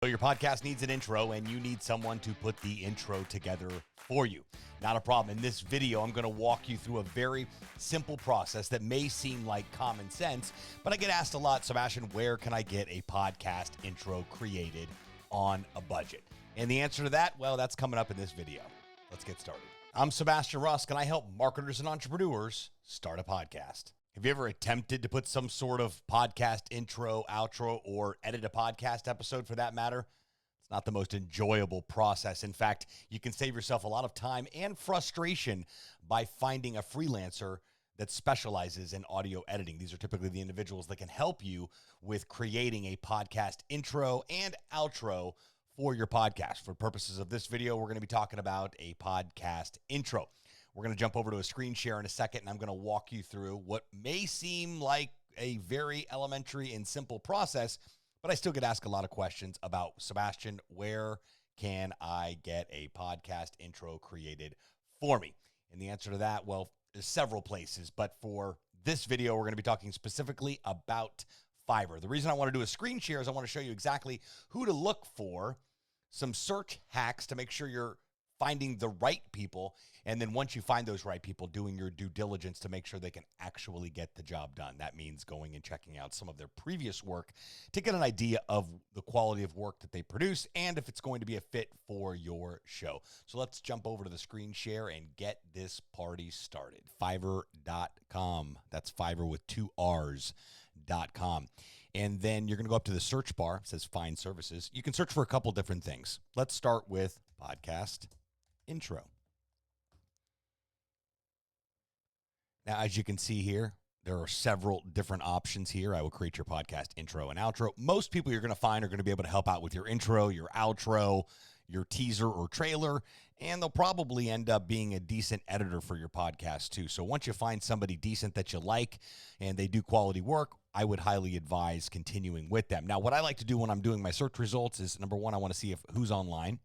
So your podcast needs an intro and you need someone to put the intro together for you. Not a problem. In this video, I'm going to walk you through a very simple process that may seem like common sense, but I get asked a lot, Sebastian, where can I get a podcast intro created on a budget? And the answer to that, well, that's coming up in this video. Let's get started. I'm Sebastian Rusk, and I help marketers and entrepreneurs start a podcast. Have you ever attempted to put some sort of podcast intro, outro, or edit a podcast episode for that matter? It's not the most enjoyable process. In fact, you can save yourself a lot of time and frustration by finding a freelancer that specializes in audio editing. These are typically the individuals that can help you with creating a podcast intro and outro for your podcast. For purposes of this video, we're going to be talking about a podcast intro. We're going to jump over to a screen share in a second, and I'm going to walk you through what may seem like a very elementary and simple process, but I still get asked a lot of questions about, Sebastian, where can I get a podcast intro created for me? And the answer to that, well, there's several places, but for this video, we're going to be talking specifically about Fiverr. The reason I want to do a screen share is I want to show you exactly who to look for, some search hacks to make sure you're finding the right people, and then once you find those right people, doing your due diligence to make sure they can actually get the job done. That means going and checking out some of their previous work to get an idea of the quality of work that they produce and if it's going to be a fit for your show. So let's jump over to the screen share and get this party started. Fiverr.com. That's Fiverr with 2 R's.com. And then you're going to go up to the search bar. It says Find Services. You can search for a couple different things. Let's start with podcast intro. Now, as you can see here, there are several different options here. I will create your podcast intro and outro. Most people you're going to find are going to be able to help out with your intro, your outro, your teaser or trailer, and they'll probably end up being a decent editor for your podcast too. So once you find somebody decent that you like and they do quality work, I would highly advise continuing with them. Now, what I like to do when I'm doing my search results is, number one, I want to see who's online.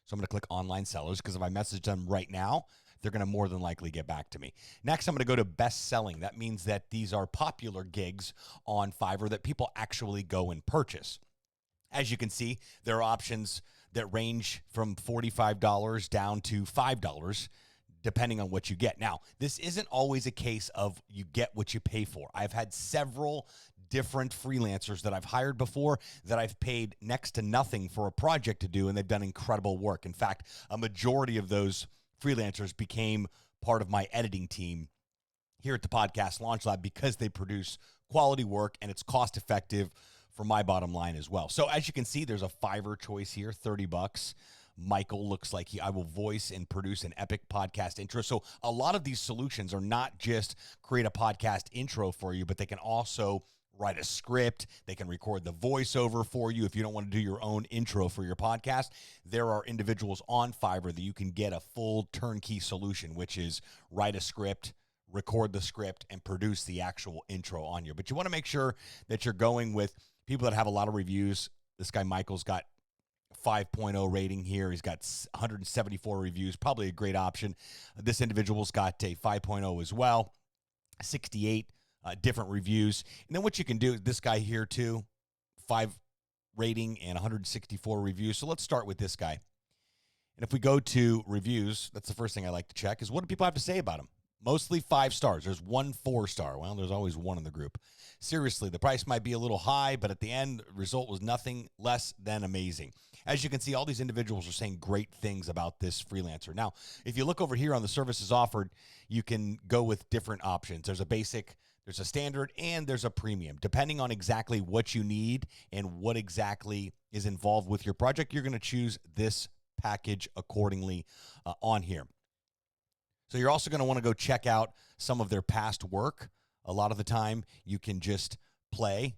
So I'm going to click online sellers, because if I message them right now, they're going to more than likely get back to me. Next, I'm going to go to best selling. That means that these are popular gigs on Fiverr that people actually go and purchase. As you can see, there are options that range from $45 down to $5, depending on what you get. Now, this isn't always a case of you get what you pay for. I've had several different freelancers that I've hired before that I've paid next to nothing for a project to do, and they've done incredible work. In fact, a majority of those freelancers became part of my editing team here at the Podcast Launch Lab because they produce quality work and it's cost effective for my bottom line as well. So as you can see, there's a Fiverr choice here, $30. Michael looks like I will voice and produce an epic podcast intro. So a lot of these solutions are not just create a podcast intro for you, but they can also write a script. They can record the voiceover for you. If you don't want to do your own intro for your podcast, there are individuals on Fiverr that you can get a full turnkey solution, which is write a script, record the script, and produce the actual intro on you. But you want to make sure that you're going with people that have a lot of reviews. This guy, Michael's got 5.0 rating here. He's got 174 reviews, probably a great option. This individual's got a 5.0 as well, 68 different reviews. And then what you can do, this guy here too, 5 rating and 164 reviews. So let's start with this guy. And if we go to reviews, that's the first thing I like to check, is what do people have to say about him? Mostly 5 stars. There's 1 4-star. Well, there's always one in the group. Seriously, the price might be a little high, but at the end, the result was nothing less than amazing. As you can see, all these individuals are saying great things about this freelancer. Now, if you look over here on the services offered, you can go with different options. There's a basic, there's a standard, and there's a premium. Depending on exactly what you need and what exactly is involved with your project, you're going to choose this package accordingly on here. So you're also going to want to go check out some of their past work. A lot of the time, you can just play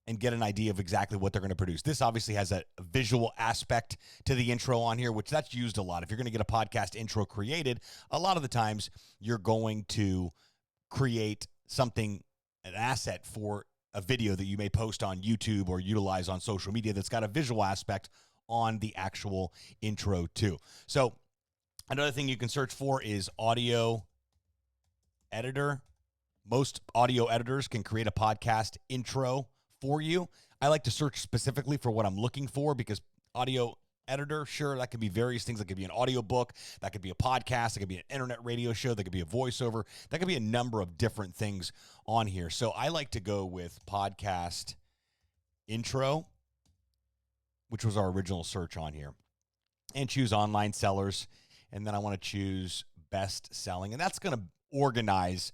and get an idea of exactly what they're going to produce. This obviously has a visual aspect to the intro on here, which that's used a lot. If you're going to get a podcast intro created, a lot of the times you're going to create something, an asset for a video that you may post on YouTube or utilize on social media that's got a visual aspect on the actual intro too. So another thing you can search for is audio editor. Most audio editors can create a podcast intro for you. I like to search specifically for what I'm looking for because audio editor, sure, that could be various things. That could be an audiobook, that could be a podcast, that could be an internet radio show, that could be a voiceover, that could be a number of different things on here. So I like to go with podcast intro, which was our original search on here, and choose online sellers. And then I want to choose best selling, and that's going to organize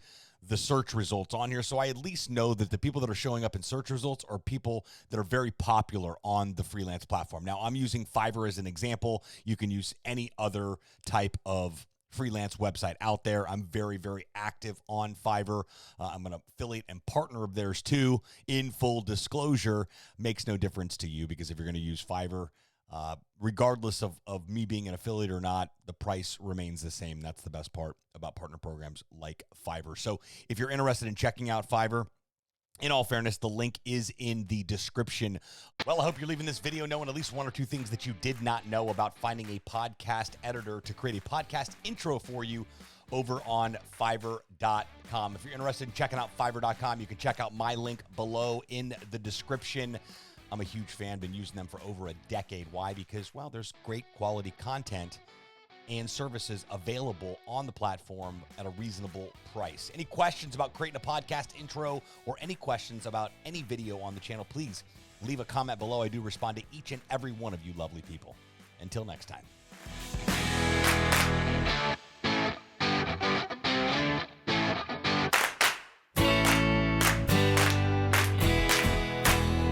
the search results on here. So I at least know that the people that are showing up in search results are people that are very popular on the freelance platform. Now, I'm using Fiverr as an example. You can use any other type of freelance website out there. I'm very, very active on Fiverr. I'm an affiliate and partner of theirs too. In full disclosure, makes no difference to you because if you're going to use Fiverr, regardless of me being an affiliate or not, the price remains the same. That's the best part about partner programs like Fiverr. So if you're interested in checking out Fiverr, in all fairness, the link is in the description. Well, I hope you're leaving this video knowing at least one or two things that you did not know about finding a podcast editor to create a podcast intro for you over on Fiverr.com. If you're interested in checking out Fiverr.com, you can check out my link below in the description. I'm a huge fan, been using them for over a decade. Why? Because, well, there's great quality content and services available on the platform at a reasonable price. Any questions about creating a podcast intro or any questions about any video on the channel, please leave a comment below. I do respond to each and every one of you lovely people. Until next time.